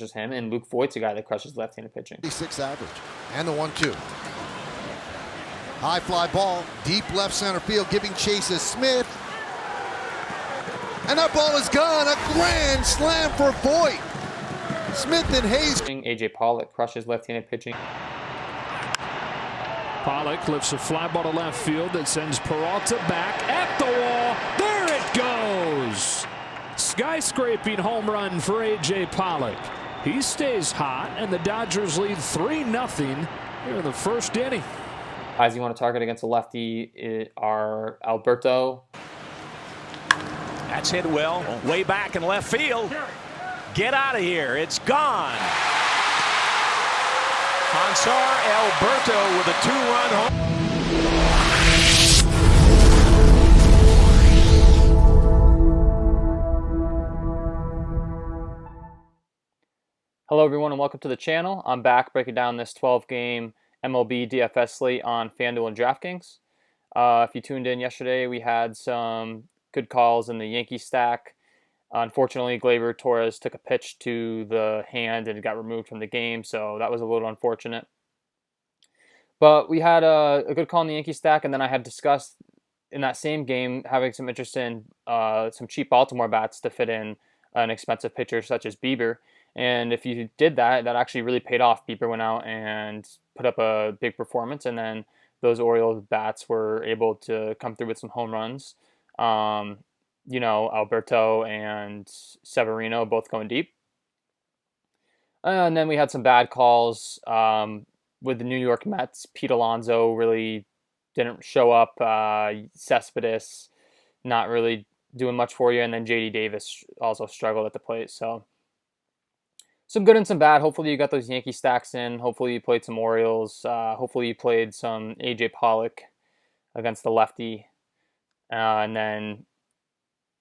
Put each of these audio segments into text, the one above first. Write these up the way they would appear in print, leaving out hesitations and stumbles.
crushes him, and Luke Voigt's a guy that crushes left-handed pitching. 6 average. And the 1-2. High fly ball, deep left center field, giving chase is Smith. And that ball is gone. A grand slam for Voigt. Smith and Hayes. A.J. Pollock crushes left-handed pitching. Pollock lifts a fly ball to left field that sends Peralta back at the wall. There it goes. Skyscraping home run for A.J. Pollock. He stays hot, and the Dodgers lead 3-0 here in the first inning. Guys you want to target against a lefty are Alberto. That's hit well, way back in left field. Get out of here, it's gone. Hansar Alberto with a 2-run home. Hello everyone and welcome to the channel. I'm back breaking down this 12-game MLB DFS slate on Fanduel and Draftkings. If you tuned in yesterday, we had some good calls in the Yankees stack. Unfortunately, Gleyber Torres took a pitch to the hand and it got removed from the game, so that was a little unfortunate. But we had a good call in the Yankees stack, and then I had discussed in that same game having some interest in some cheap Baltimore bats to fit in an expensive pitcher such as Bieber. And if you did that, that actually really paid off. Bieber went out and put up a big performance, and then those Orioles bats were able to come through with some home runs. You know, Alberto and Severino both going deep. And then we had some bad calls with the New York Mets. Pete Alonso really didn't show up. Cespedes not really doing much for you. And then J.D. Davis also struggled at the plate. So some good and some bad. Hopefully you got those Yankee stacks in. Hopefully you played some Orioles. Hopefully you played some A.J. Pollock against the lefty. And then,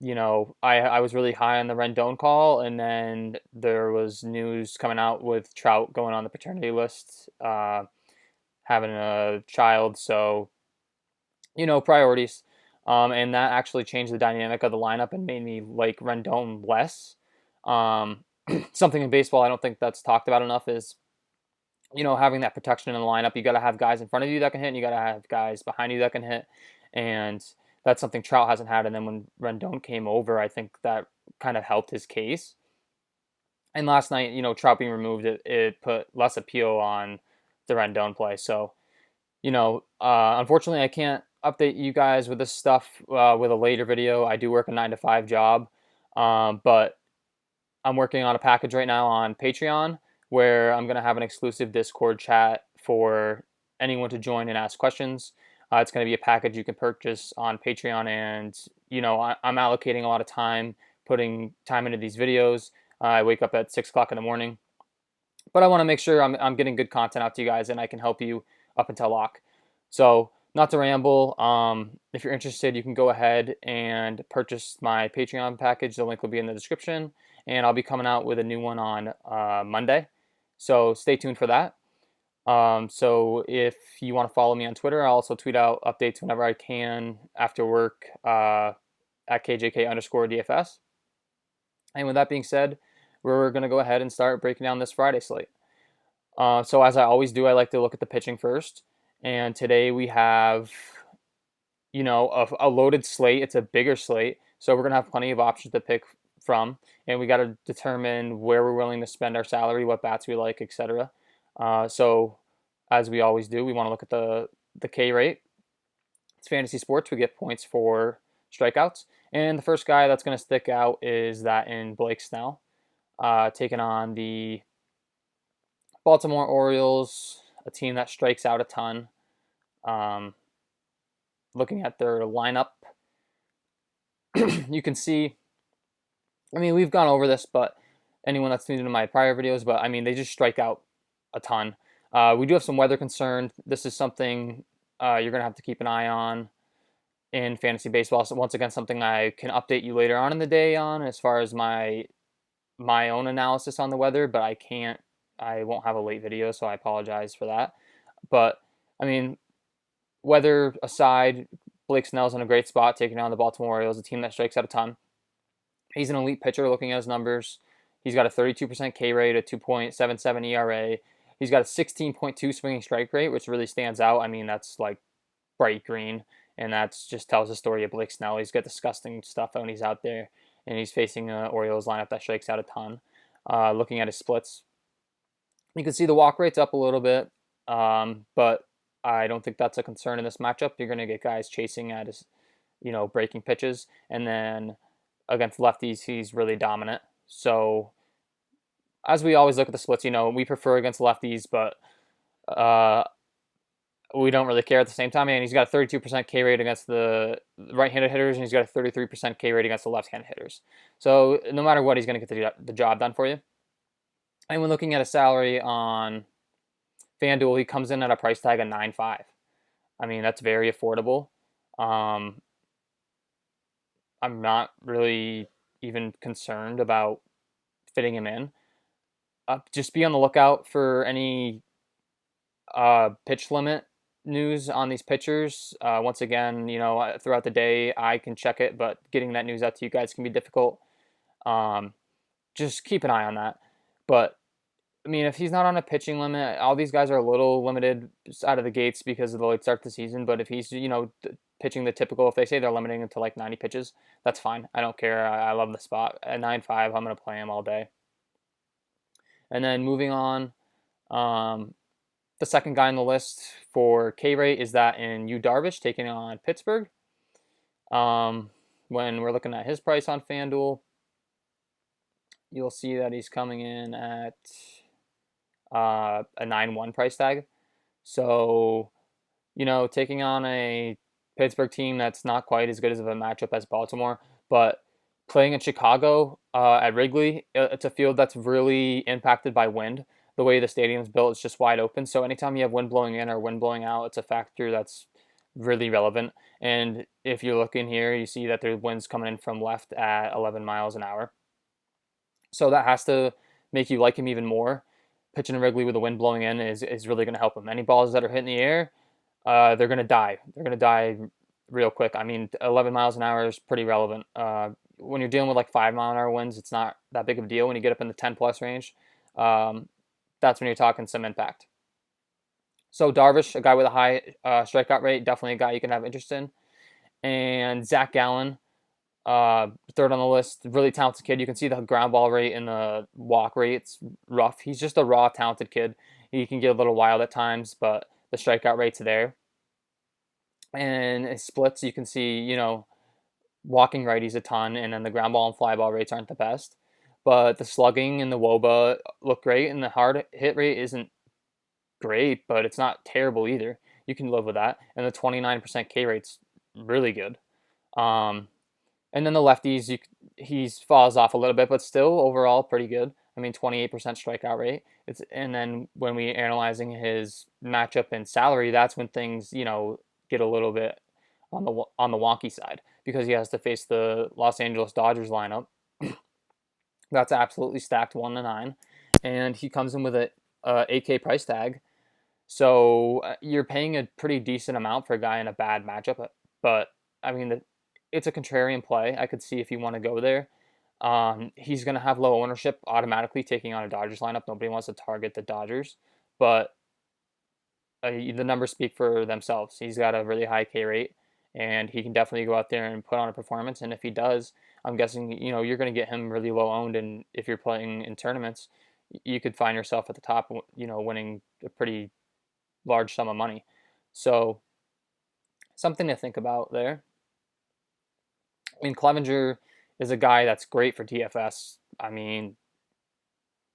you know, I was really high on the Rendon call, and then there was news coming out with Trout going on the paternity list, having a child, so, you know, priorities. And that actually changed the dynamic of the lineup and made me like Rendon less. Something in baseball I don't think that's talked about enough is, you know, having that protection in the lineup. You got to have guys in front of you that can hit, and you got to have guys behind you that can hit, and that's something Trout hasn't had. And then when Rendon came over, I think that kind of helped his case. And last night, you know, Trout being removed, it put less appeal on the Rendon play. So, you know, unfortunately, I can't update you guys with this stuff with a later video. I do work a 9-to-5 job, but I'm working on a package right now on Patreon where I'm going to have an exclusive Discord chat for anyone to join and ask questions. It's going to be a package you can purchase on Patreon, and, you know, I'm allocating a lot of time, putting time into these videos. I wake up at 6 o'clock in the morning, but I want to make sure I'm getting good content out to you guys, and I can help you up until lock. So, not to ramble, if you're interested, you can go ahead and purchase my Patreon package. The link will be in the description, and I'll be coming out with a new one on Monday. So, stay tuned for that. So if you want to follow me on Twitter, I'll also tweet out updates whenever I can after work at KJK_DFS. And with that being said, we're going to go ahead and start breaking down this Friday slate. So as I always do, I like to look at the pitching first. And today we have, you know, a loaded slate. It's a bigger slate. So we're going to have plenty of options to pick from. And we got to determine where we're willing to spend our salary, what bats we like, etc. So, as we always do, we want to look at the K rate. It's fantasy sports. We get points for strikeouts. And the first guy that's going to stick out is that in Blake Snell, taking on the Baltimore Orioles, a team that strikes out a ton. Looking at their lineup, you can see, I mean, we've gone over this, but anyone that's tuned into my prior videos, but I mean, they just strike out a ton. We do have some weather concern. This is something you're going to have to keep an eye on in fantasy baseball. So once again, something I can update you later on in the day on as far as my own analysis on the weather, but I won't have a late video, so I apologize for that. But, I mean, weather aside, Blake Snell's in a great spot taking on the Baltimore Orioles, a team that strikes out a ton. He's an elite pitcher looking at his numbers. He's got a 32% K rate, a 2.77 ERA. He's got a 16.2 swinging strike rate, which really stands out. I mean, that's like bright green, and that's just tells the story of Blake Snell. He's got disgusting stuff when he's out there, and he's facing an Orioles lineup that strikes out a ton. Looking at his splits, you can see the walk rate's up a little bit, but I don't think that's a concern in this matchup. You're going to get guys chasing at his, breaking pitches, and then against lefties, he's really dominant. So as we always look at the splits, we prefer against lefties, but we don't really care at the same time. And he's got a 32% K rate against the right-handed hitters, and he's got a 33% K rate against the left-handed hitters. So no matter what, he's going to get the job done for you. And when looking at a salary on FanDuel, he comes in at a price tag of 9.5. I mean, that's very affordable. I'm not really even concerned about fitting him in. Just be on the lookout for any pitch limit news on these pitchers. Once again, throughout the day, I can check it, but getting that news out to you guys can be difficult. Just keep an eye on that. But I mean, if he's not on a pitching limit, all these guys are a little limited out of the gates because of the late start to the season. But if he's, pitching the typical, if they say they're limiting him to like 90 pitches, that's fine. I don't care. I love the spot. At 9.5, I'm going to play him all day. And then moving on, the second guy on the list for K rate is that in Yu Darvish taking on Pittsburgh. When we're looking at his price on FanDuel, you'll see that he's coming in at a 9.1 price tag. So, taking on a Pittsburgh team that's not quite as good as of a matchup as Baltimore, but playing in Chicago at Wrigley, it's a field that's really impacted by wind. The way the stadium's built, it's just wide open. So anytime you have wind blowing in or wind blowing out, it's a factor that's really relevant. And if you look in here, you see that there's winds coming in from left at 11 miles an hour. So that has to make you like him even more. Pitching in Wrigley with the wind blowing in is really going to help him. Any balls that are hitting the air, they're going to die. They're going to die real quick. I mean, 11 miles an hour is pretty relevant. When you're dealing with like 5-mile-an-hour winds, it's not that big of a deal. When you get up in the 10-plus range, that's when you're talking some impact. So Darvish, a guy with a high strikeout rate, definitely a guy you can have interest in. And Zach Gallen, third on the list, really talented kid. You can see the ground ball rate and the walk rate. It's rough. He's just a raw, talented kid. He can get a little wild at times, but the strikeout rate's there. And his splits, you can see, walking righties a ton, and then the ground ball and fly ball rates aren't the best. But the slugging and the WOBA look great, and the hard hit rate isn't great, but it's not terrible either. You can live with that. And the 29% K rate's really good. And then the lefties, he falls off a little bit, but still overall pretty good. I mean, 28% strikeout rate. And then when we analyzing his matchup and salary, that's when things get a little bit on the wonky side, because he has to face the Los Angeles Dodgers lineup. That's absolutely stacked 1-9, and he comes in with a 8K price tag. So you're paying a pretty decent amount for a guy in a bad matchup. But I mean, it's a contrarian play. I could see if you want to go there. He's going to have low ownership automatically taking on a Dodgers lineup. Nobody wants to target the Dodgers, but the numbers speak for themselves. He's got a really high K rate, and he can definitely go out there and put on a performance. And if he does, I'm guessing you're going to get him really low owned. And if you're playing in tournaments, you could find yourself at the top, winning a pretty large sum of money. So something to think about there. I mean, Clevenger is a guy that's great for DFS. I mean,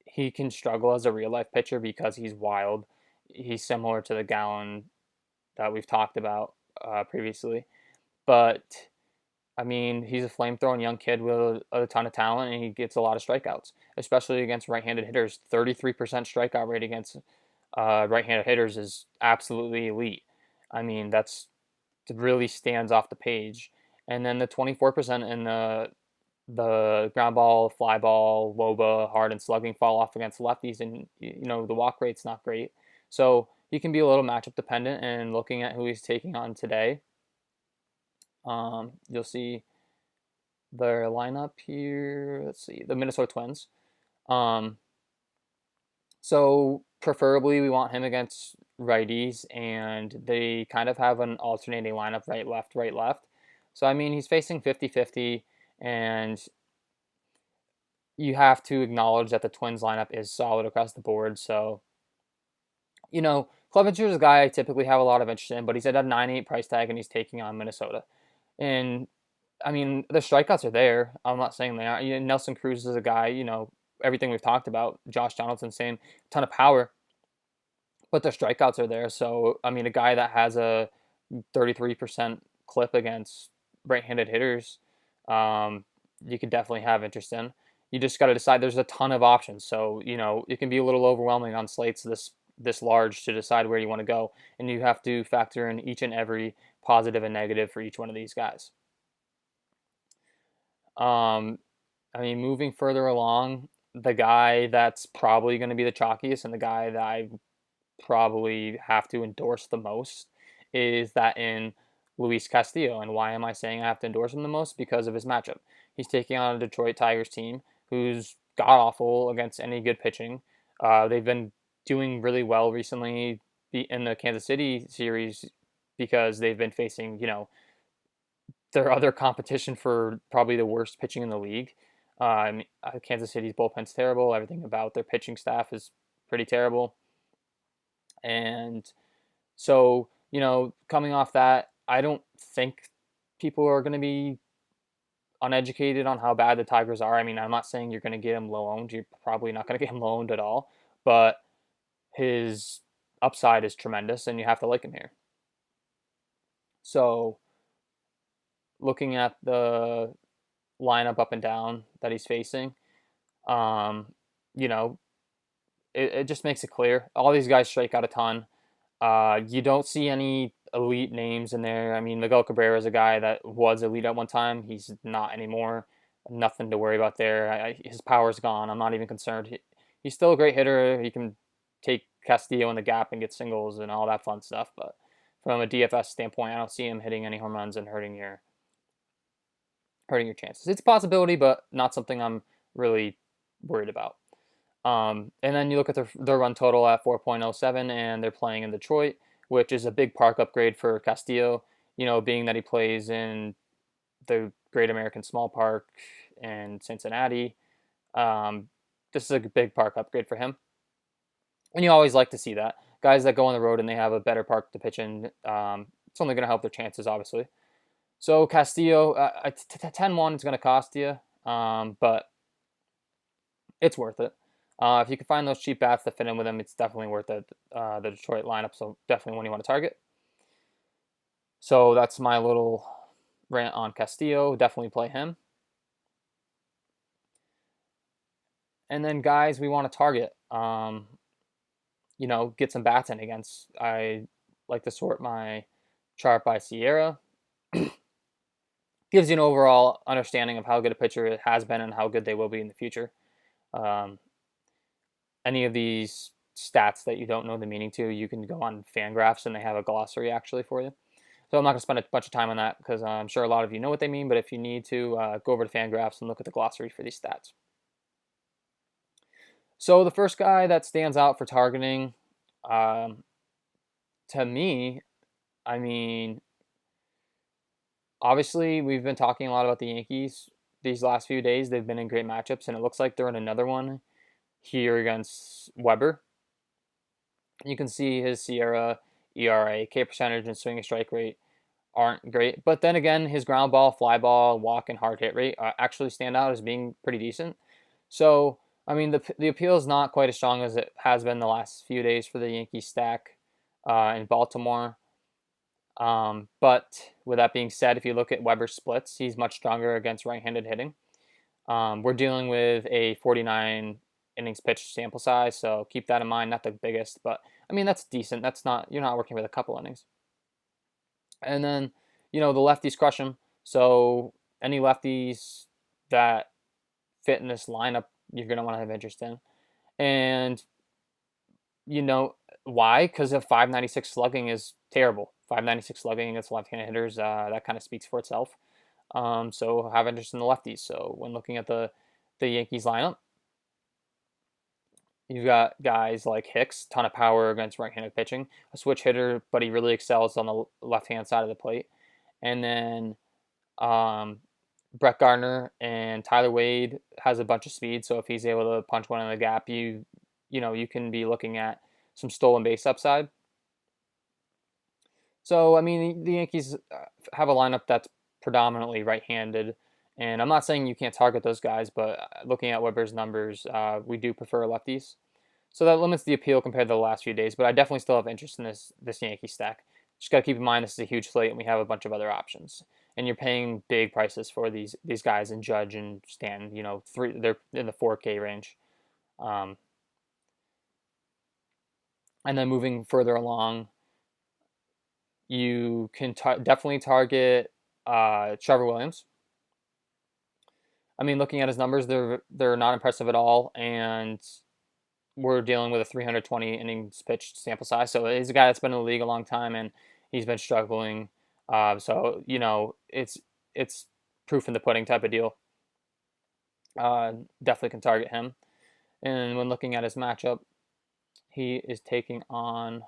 he can struggle as a real life pitcher because he's wild. He's similar to the Gallen that we've talked about previously. But I mean, he's a flamethrowing young kid with a ton of talent, and he gets a lot of strikeouts, especially against right-handed hitters. 33% strikeout rate against right-handed hitters is absolutely elite. I mean, it really stands off the page. And then the 24% in the ground ball, fly ball, WOBA, hard and slugging fall off against lefties, and the walk rate's not great. So he can be a little matchup dependent. And looking at who he's taking on today, you'll see their lineup here. Let's see, the Minnesota Twins. Um, so preferably we want him against righties, and they kind of have an alternating lineup, right, left, right, left. So, I mean, he's facing 50-50, and you have to acknowledge that the Twins lineup is solid across the board. So, Clevenger is a guy I typically have a lot of interest in, but he's at a 9.8 price tag, and he's taking on Minnesota. And, I mean, the strikeouts are there. I'm not saying they aren't. Nelson Cruz is a guy, everything we've talked about. Josh Donaldson, same, ton of power, but the strikeouts are there. So, I mean, a guy that has a 33% clip against right-handed hitters, you could definitely have interest in. You just got to decide. There's a ton of options, so it can be a little overwhelming on slates this large to decide where you want to go, and you have to factor in each and every positive and negative for each one of these guys. I mean, moving further along, the guy that's probably going to be the chalkiest and the guy that I probably have to endorse the most is that in Luis Castillo. And why am I saying I have to endorse him the most? Because of his matchup. He's taking on a Detroit Tigers team who's god awful against any good pitching. They've been doing really well recently in the Kansas City series because they've been facing, their other competition for probably the worst pitching in the league. Kansas City's bullpen's terrible. Everything about their pitching staff is pretty terrible. And so, coming off that, I don't think people are going to be uneducated on how bad the Tigers are. I mean, I'm not saying you're going to get him low owned. You're probably not going to get him low owned at all. But his upside is tremendous, and you have to like him here. So, looking at the lineup up and down that he's facing, um, you know, it just makes it clear. All these guys strike out a ton. You don't see any elite names in there. I mean, Miguel Cabrera is a guy that was elite at one time. He's not anymore. Nothing to worry about there. His power's gone. I'm not even concerned. He's still a great hitter. He can take Castillo in the gap and get singles and all that fun stuff. But from a DFS standpoint, I don't see him hitting any home runs and hurting your chances. It's a possibility, but not something I'm really worried about. And then you look at their run total at 4.07, and they're playing in Detroit, which is a big park upgrade for Castillo, being that he plays in the Great American Small Park in Cincinnati. This is a big park upgrade for him. And you always like to see that. Guys that go on the road and they have a better park to pitch in, it's only going to help their chances, obviously. So Castillo, 10-1 is going to cost you, but it's worth it. If you can find those cheap bats that fit in with him, it's definitely worth it. The Detroit lineup, so definitely one you want to target. So that's my little rant on Castillo. Definitely play him. And then guys we want to target, get some bats in against. I like to sort my chart by Sierra. Gives you an overall understanding of how good a pitcher it has been and how good they will be in the future. Any of these stats that you don't know the meaning to, you can go on Fangraphs and they have a glossary actually for you. So I'm not going to spend a bunch of time on that because I'm sure a lot of you know what they mean, but if you need to, go over to Fangraphs and look at the glossary for these stats. So the first guy that stands out for targeting, to me, I mean, obviously we've been talking a lot about the Yankees these last few days. They've been in great matchups, and it looks like they're in another one here against Weber. You can see his Sierra, ERA, K percentage, and swing and strike rate aren't great. But then again, his ground ball, fly ball, walk, and hard hit rate actually stand out as being pretty decent. So, I mean, the appeal is not quite as strong as it has been the last few days for the Yankees stack in Baltimore. But with that being said, if you look at Weber's splits, he's much stronger against right-handed hitting. We're dealing with a 49 innings pitched sample size, so keep that in mind. Not the biggest, but I mean that's decent. You're not working with a couple innings. And then the lefties crush him. So any lefties that fit in this lineup, you're gonna want to have interest in. And why? Because of 596 slugging is terrible. 596 slugging against left-handed hitters, that kind of speaks for itself. So have interest in the lefties. So when looking at the Yankees lineup, You've got guys like Hicks, ton of power against right-handed pitching, a switch hitter, but he really excels on the left-hand side of the plate. And then um, Brett Gardner and Tyler Wade has a bunch of speed, so if he's able to punch one in the gap, you can be looking at some stolen base upside. So I mean, the Yankees have a lineup that's predominantly right-handed, and I'm not saying you can't target those guys, but looking at Weber's numbers, we do prefer lefties. So that limits the appeal compared to the last few days, but I definitely still have interest in this Yankee stack. Just got to keep in mind this is a huge slate, and we have a bunch of other options. And you're paying big prices for these guys and Judge and Stanton. They're in the 4K range. Um, and then moving further along, you can definitely target Trevor Williams. I mean, looking at his numbers, they're not impressive at all, and we're dealing with a 320 innings pitched sample size. So he's a guy that's been in the league a long time, and he's been struggling. So it's proof in the pudding type of deal. Definitely can target him. And when looking at his matchup, he is taking on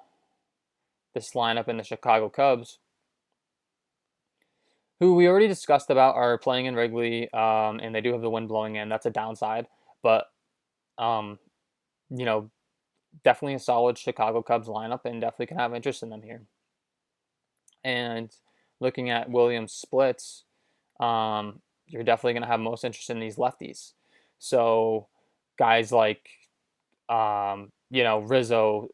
this lineup in the Chicago Cubs, who we already discussed about are playing in Wrigley, and they do have the wind blowing in. That's a downside, but um, you know, definitely a solid Chicago Cubs lineup, and definitely can have interest in them here. And looking at Williams' splits, you're definitely going to have most interest in these lefties. So guys like Rizzo,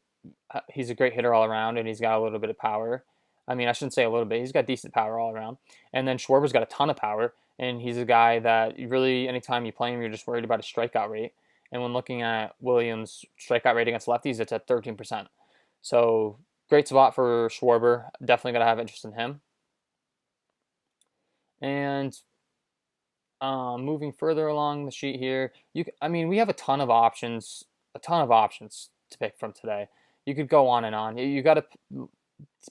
he's a great hitter all around, and he's got a little bit of power. I mean, I shouldn't say a little bit. He's got decent power all around. And then Schwarber's got a ton of power, and he's a guy that you really, anytime you play him, you're just worried about his strikeout rate. And when looking at Williams' strikeout rate against lefties, it's at 13%. So great spot for Schwarber. Definitely going to have interest in him. And moving further along the sheet here, we have a ton of options to pick from today. You could go on and on. You got to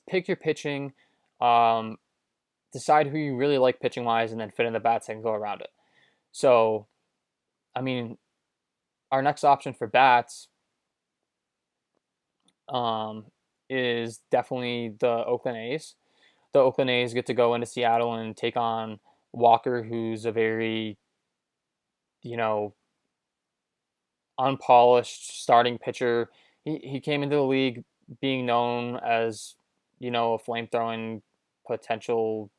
pick your pitching, decide who you really like pitching wise, and then fit in the bats and go around it. So, I mean, our next option for bats is definitely the Oakland A's. The Oakland A's get to go into Seattle and take on Walker, who's a very, unpolished starting pitcher. He came into the league being known as, a flame throwing potential.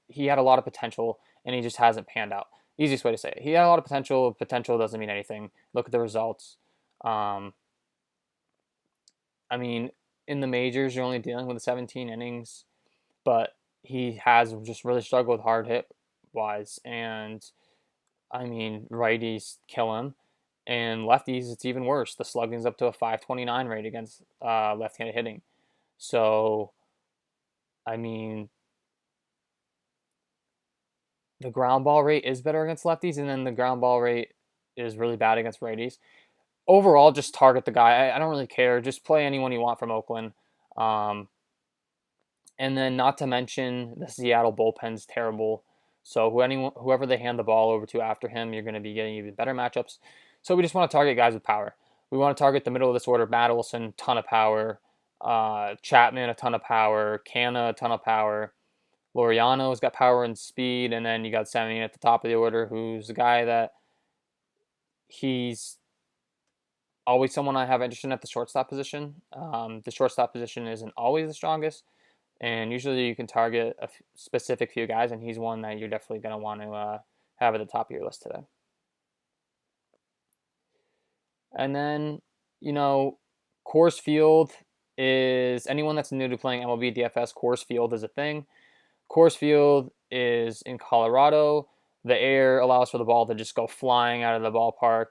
He had a lot of potential, and he just hasn't panned out. Easiest way to say it. He had a lot of potential. Potential doesn't mean anything. Look at the results. I mean, in the majors, you're only dealing with 17 innings, but he has just really struggled with hard hit wise. And I mean, righties kill him, and lefties, it's even worse. The slugging's up to a 529 rate against left-handed hitting. So, I mean, the ground ball rate is better against lefties, and then the ground ball rate is really bad against righties. Overall, just target the guy. I don't really care. Just play anyone you want from Oakland. Um, and then, not to mention, the Seattle bullpen's terrible. So whoever they hand the ball over to after him, you're going to be getting even better matchups. So we just want to target guys with power. We want to target the middle of this order. Matt Olson, ton of power. Chapman, a ton of power. Canna, a ton of power. Laureano's got power and speed. And then you got Semien at the top of the order, who's a guy that he's always someone I have interest in at the shortstop position. The shortstop position isn't always the strongest. And usually you can target a specific few guys, and he's one that you're definitely going to want to have at the top of your list today. And then, Coors Field is anyone that's new to playing MLB DFS. Coors Field is a thing. Coors Field is in Colorado. The air allows for the ball to just go flying out of the ballpark,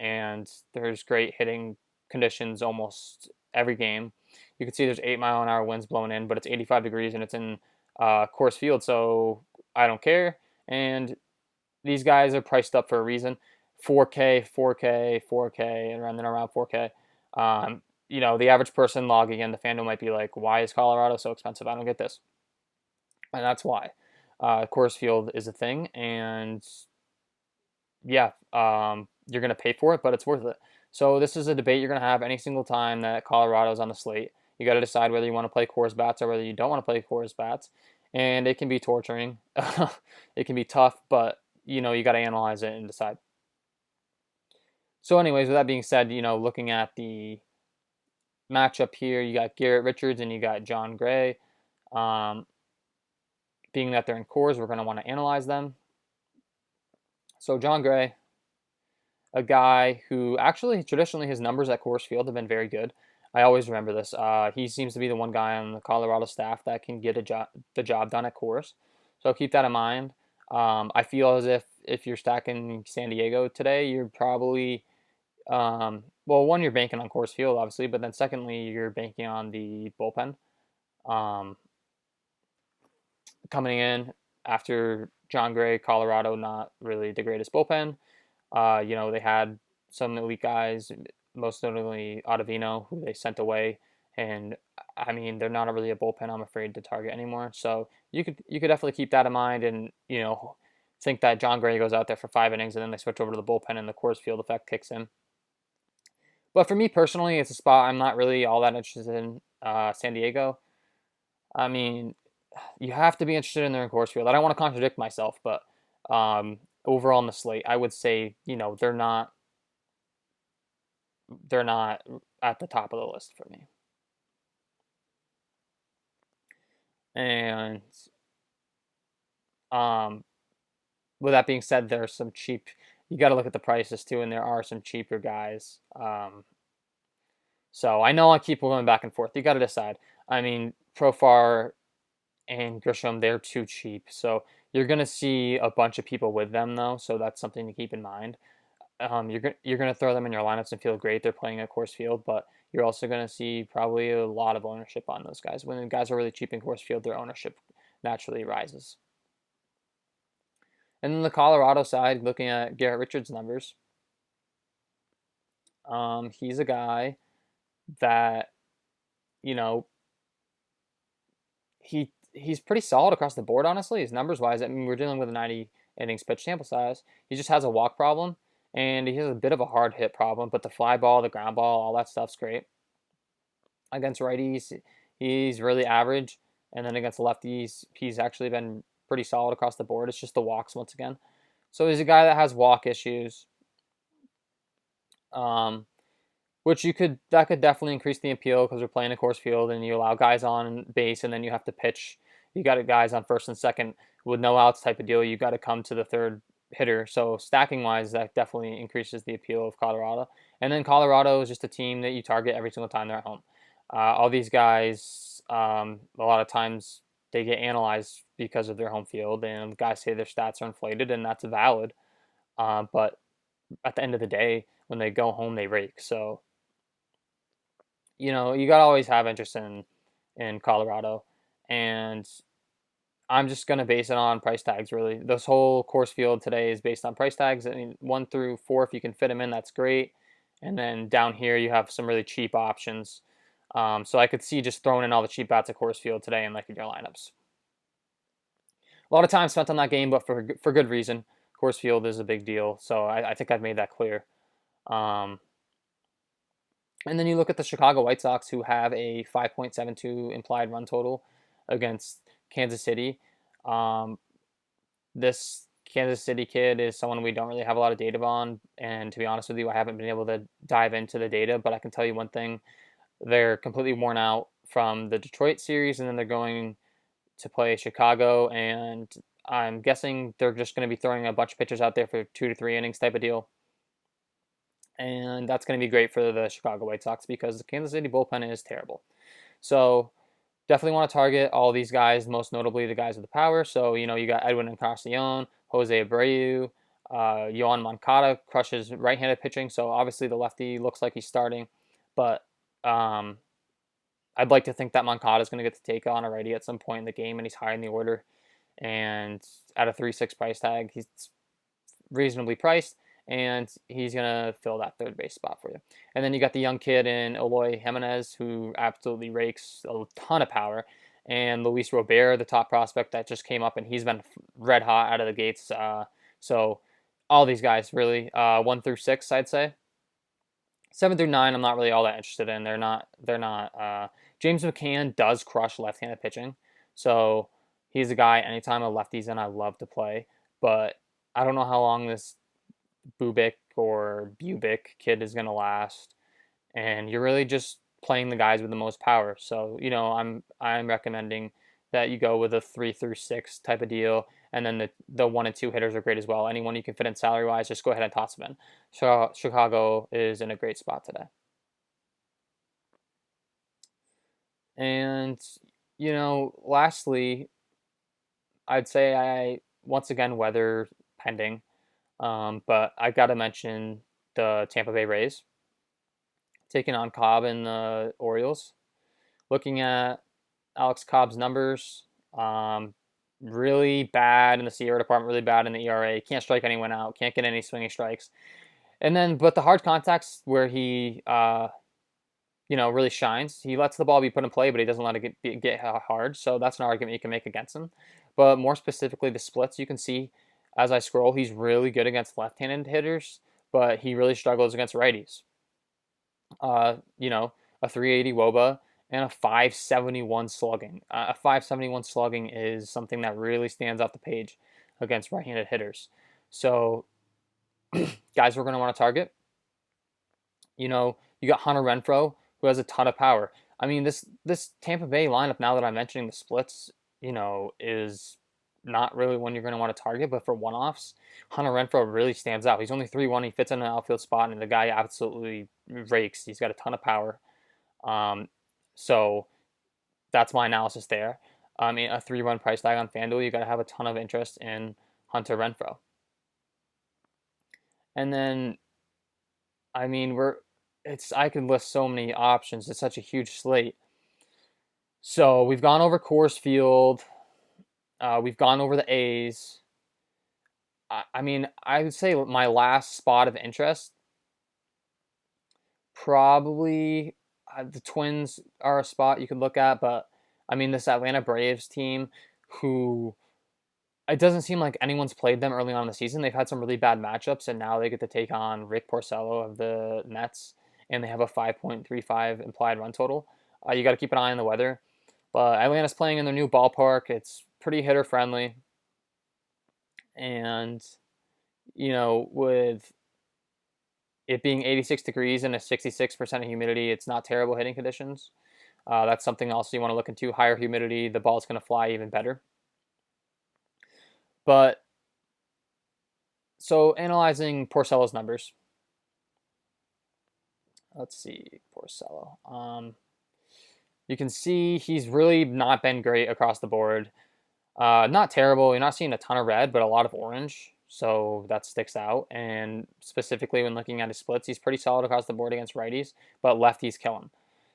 and there's great hitting conditions almost every game. You can see there's 8-mile-an-hour winds blowing in, but it's 85 degrees and it's in Coors Field, so I don't care. And these guys are priced up for a reason. 4K, 4K, 4K, and then around 4K. The average person logging in the Fanduel might be like, why is Colorado so expensive? I don't get this. And that's why. Coors Field is a thing, and yeah, you're going to pay for it, but it's worth it. So this is a debate you're going to have any single time that Colorado's on the slate. You got to decide whether you want to play Coors bats or whether you don't want to play Coors bats, and it can be torturing. It can be tough, but you got to analyze it and decide. So, anyways, with that being said, looking at the matchup here, you got Garrett Richards and you got John Gray. Being that they're in Coors, we're going to want to analyze them. So John Gray, a guy who actually traditionally his numbers at Coors Field have been very good. I always remember this. He seems to be the one guy on the Colorado staff that can get the job done at Coors. So keep that in mind. I feel as if you're stacking San Diego today, you're probably one, you're banking on Coors Field, obviously, but then secondly, you're banking on the bullpen. Coming in after John Gray, Colorado, not really the greatest bullpen. They had some elite guys, most notably Ottavino, who they sent away. And I mean, they're not really a bullpen I'm afraid to target anymore. So you could definitely keep that in mind, and think that John Gray goes out there for 5 innings and then they switch over to the bullpen and the Coors Field effect kicks in. But for me personally, it's a spot I'm not really all that interested in. San Diego. I mean, you have to be interested in their Coors Field. I don't want to contradict myself, but overall on the slate, I would say they're not at the top of the list for me. And with that being said, there's some cheap. You got to look at the prices too, and there are some cheaper guys. So I know I keep going back and forth. You got to decide. I mean, Profar and Grisham, they're too cheap. So you're going to see a bunch of people with them, though. So that's something to keep in mind. You're going to throw them in your lineups and feel great. They're playing at Coors Field, but you're also going to see probably a lot of ownership on those guys. When the guys are really cheap in Coors Field, their ownership naturally rises. And then the Colorado side, looking at Garrett Richards' numbers, he's a guy that, he's pretty solid across the board, honestly. His numbers wise, I mean, we're dealing with a 90 innings pitch sample size. He just has a walk problem, and he has a bit of a hard hit problem, but the fly ball, the ground ball, all that stuff's great. Against righties, he's really average, and then against lefties, he's actually been pretty solid across the board. It's just the walks once again. So he's a guy that has walk issues, which that could definitely increase the appeal because we're playing a Coors Field and you allow guys on base and then you have to pitch. You got guys on first and second with no outs type of deal. You got to come to the third hitter. So stacking wise, that definitely increases the appeal of Colorado. And then Colorado is just a team that you target every single time they're at home. All these guys, a lot of times they get analyzed because of their home field, and guys say their stats are inflated, and that's valid. But at the end of the day, when they go home, they rake. So you got to always have interest in Colorado, and I'm just going to base it on price tags, really. This whole Coors Field today is based on price tags. I mean, 1 through 4, if you can fit them in, that's great. And then down here, you have some really cheap options. So I could see just throwing in all the cheap bats at Coors Field today and like your lineups. A lot of time spent on that game, but for good reason. Coors Field is a big deal, so I think I've made that clear. And then you look at the Chicago White Sox, who have a 5.72 implied run total against Kansas City. This Kansas City kid is someone we don't really have a lot of data on, and to be honest with you, I haven't been able to dive into the data, but I can tell you one thing. They're completely worn out from the Detroit series, and then they're going to play Chicago, and I'm guessing they're just going to be throwing a bunch of pitchers out there for 2 to 3 innings type of deal. And that's going to be great for the Chicago White Sox because the Kansas City bullpen is terrible. So definitely want to target all these guys, most notably the guys with the power. So, you got Edwin Encarnacion, Jose Abreu, Yoan Moncada crushes right-handed pitching. So obviously the lefty looks like he's starting. But I'd like to think that Moncada is going to get the take on a righty at some point in the game, and he's high in the order. And at a 3.6 price tag, he's reasonably priced, and he's going to fill that third base spot for you. And then you got the young kid in Eloy Jimenez, who absolutely rakes a ton of power, and Luis Robert, the top prospect that just came up, and he's been red hot out of the gates. So all these guys really, 1 through 6, I'd say. 7 through 9, I'm not really all that interested in. They're not. They're not. James McCann does crush left-handed pitching, so he's a guy. Anytime a lefty's in, I love to play. But I don't know how long this Bubik or Bubik kid is gonna last, and you're really just playing the guys with the most power. So I'm recommending that you go with a 3 through 6 type of deal, and then the 1 and 2 hitters are great as well. Anyone you can fit in salary wise, just go ahead and toss them in. So Chicago is in a great spot today. And lastly, I'd say I once again weather pending, but I got to mention the Tampa Bay Rays taking on Cobb and the Orioles. Looking at Alex Cobb's numbers, really bad in the SIERA department, really bad in the ERA. Can't strike anyone out. Can't get any swinging strikes. And then, but the hard contacts where he, really shines. He lets the ball be put in play, but he doesn't let it get hard. So that's an argument you can make against him. But more specifically, the splits, you can see as I scroll, he's really good against left-handed hitters, but he really struggles against righties. A 380 WOBA and a 571 slugging. A 571 slugging is something that really stands off the page against right-handed hitters. So, guys, we're going to want to target. You got Hunter Renfroe, who has a ton of power. I mean, this Tampa Bay lineup, now that I'm mentioning the splits, is not really one you're going to want to target, but for one-offs, Hunter Renfroe really stands out. He's only 3-1. He fits in an outfield spot, and the guy absolutely rakes. He's got a ton of power. So that's my analysis there. I mean, a 3-1 price tag on FanDuel, you got to have a ton of interest in Hunter Renfroe. And then, I mean, I could list so many options. It's such a huge slate. So we've gone over Coors Field. We've gone over the A's. I mean, I would say my last spot of interest, probably the Twins are a spot you could look at, but I mean, this Atlanta Braves team, who it doesn't seem like anyone's played them early on in the season. They've had some really bad matchups, and now they get to take on Rick Porcello of the Mets, and they have a 5.35 implied run total. You got to keep an eye on the weather. But Atlanta's playing in their new ballpark. It's pretty hitter friendly. And, with it being 86 degrees and a 66% of humidity, it's not terrible hitting conditions. That's something else you want to look into. Higher humidity, the ball's going to fly even better. But, so analyzing Porcello's numbers. Let's see, Porcello. You can see he's really not been great across the board. Not terrible. You're not seeing a ton of red, but a lot of orange. So that sticks out. And specifically when looking at his splits, he's pretty solid across the board against righties, but lefties kill him.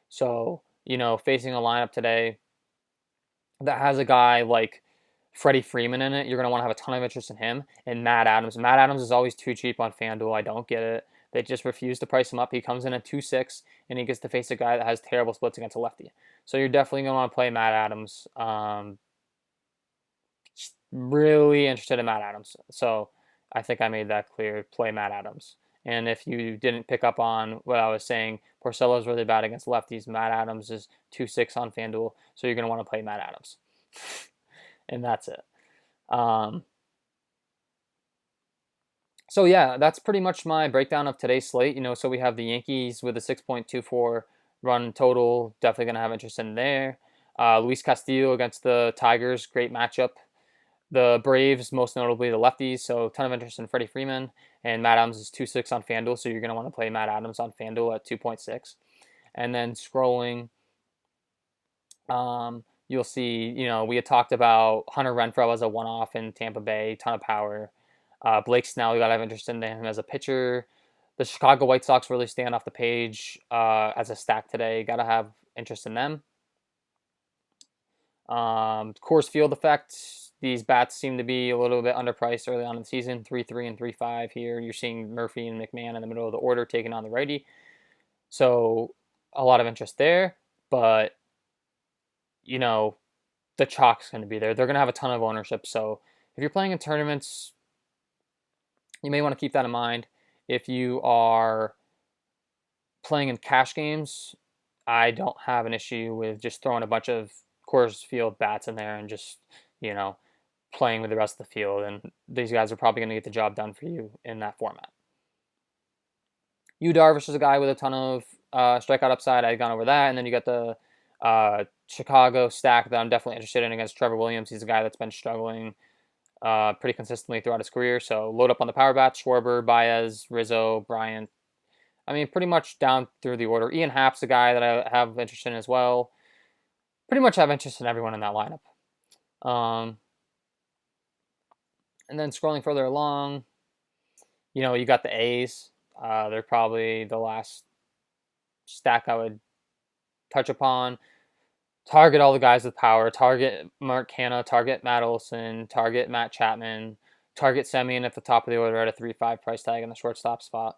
So, facing a lineup today that has a guy like Freddie Freeman in it, you're going to want to have a ton of interest in him. And Matt Adams. Matt Adams is always too cheap on FanDuel. I don't get it. They just refuse to price him up. He comes in at 2.6, and he gets to face a guy that has terrible splits against a lefty. So you're definitely going to want to play Matt Adams. Really interested in Matt Adams. So I think I made that clear. Play Matt Adams. And if you didn't pick up on what I was saying, Porcello is really bad against lefties. Matt Adams is 2.6 on FanDuel. So you're going to want to play Matt Adams. And that's it. So yeah, that's pretty much my breakdown of today's slate. So we have the Yankees with a 6.24 run total. Definitely going to have interest in there. Luis Castillo against the Tigers, great matchup. The Braves, most notably the lefties, so ton of interest in Freddie Freeman. And Matt Adams is 2.6 on FanDuel, so you're going to want to play Matt Adams on FanDuel at 2.6. And then scrolling, you'll see, we had talked about Hunter Renfroe as a one-off in Tampa Bay, ton of power. Blake Snell, you got to have interest in him as a pitcher. The Chicago White Sox really stand off the page as a stack today. Got to have interest in them. Coors Field effect. These bats seem to be a little bit underpriced early on in the season. 3-3 and 3-5 here. You're seeing Murphy and McMahon in the middle of the order taking on the righty. So a lot of interest there. But, the chalk's going to be there. They're going to have a ton of ownership. So if you're playing in tournaments, You may want to keep that in mind if you are playing in cash games. I don't have an issue with just throwing a bunch of Coors Field bats in there and just, you know, playing with the rest of the field. And these guys are probably going to get the job done for you in that format. Yu Darvish is a guy with a ton of strikeout upside. I've gone over that. And then you got the Chicago stack that I'm definitely interested in against Trevor Williams. He's a guy that's been struggling pretty consistently throughout his career. So load up on the power bats: Schwarber, Baez, Rizzo, Bryant. I mean, pretty much down through the order. Ian Happ's a guy that I have interest in as well. Pretty much have interest in everyone in that lineup. And then scrolling further along, you got the A's. They're probably the last stack I would touch upon. Target all the guys with power. Target Mark Hanna. Target Matt Olson. Target Matt Chapman. Target Semien at the top of the order at a 3.5 price tag in the shortstop spot.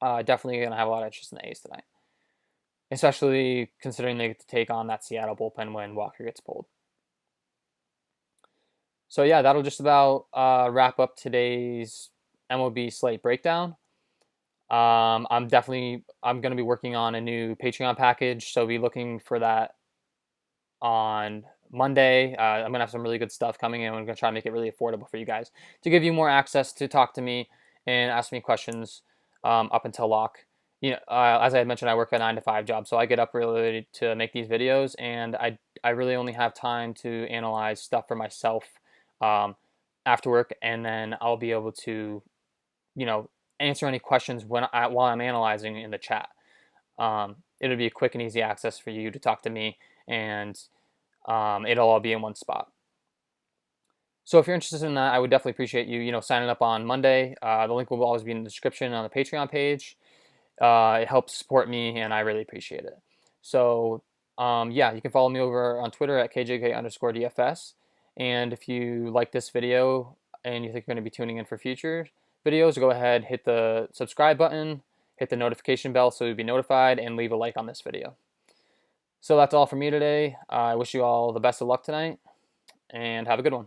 Definitely going to have a lot of interest in the A's tonight, especially considering they get to take on that Seattle bullpen when Walker gets pulled. So yeah, that'll just about wrap up today's MLB slate breakdown. I'm going to be working on a new Patreon package, so be looking for that on Monday. I'm going to have some really good stuff coming in. I'm going to try to make it really affordable for you guys to give you more access to talk to me and ask me questions up until lock. As I had mentioned, I work a 9-to-5 job, so I get up really to make these videos, and I really only have time to analyze stuff for myself after work, and then I'll be able to, answer any questions while I'm analyzing in the chat. It'll be a quick and easy access for you to talk to me, and it'll all be in one spot. So if you're interested in that, I would definitely appreciate you, signing up on Monday. The link will always be in the description on the Patreon page. It helps support me, and I really appreciate it. So yeah, you can follow me over on Twitter at KJK_DFS. And if you like this video and you think you're going to be tuning in for future videos, go ahead, hit the subscribe button, hit the notification bell so you'll be notified, and leave a like on this video. So that's all from me today. I wish you all the best of luck tonight, and have a good one.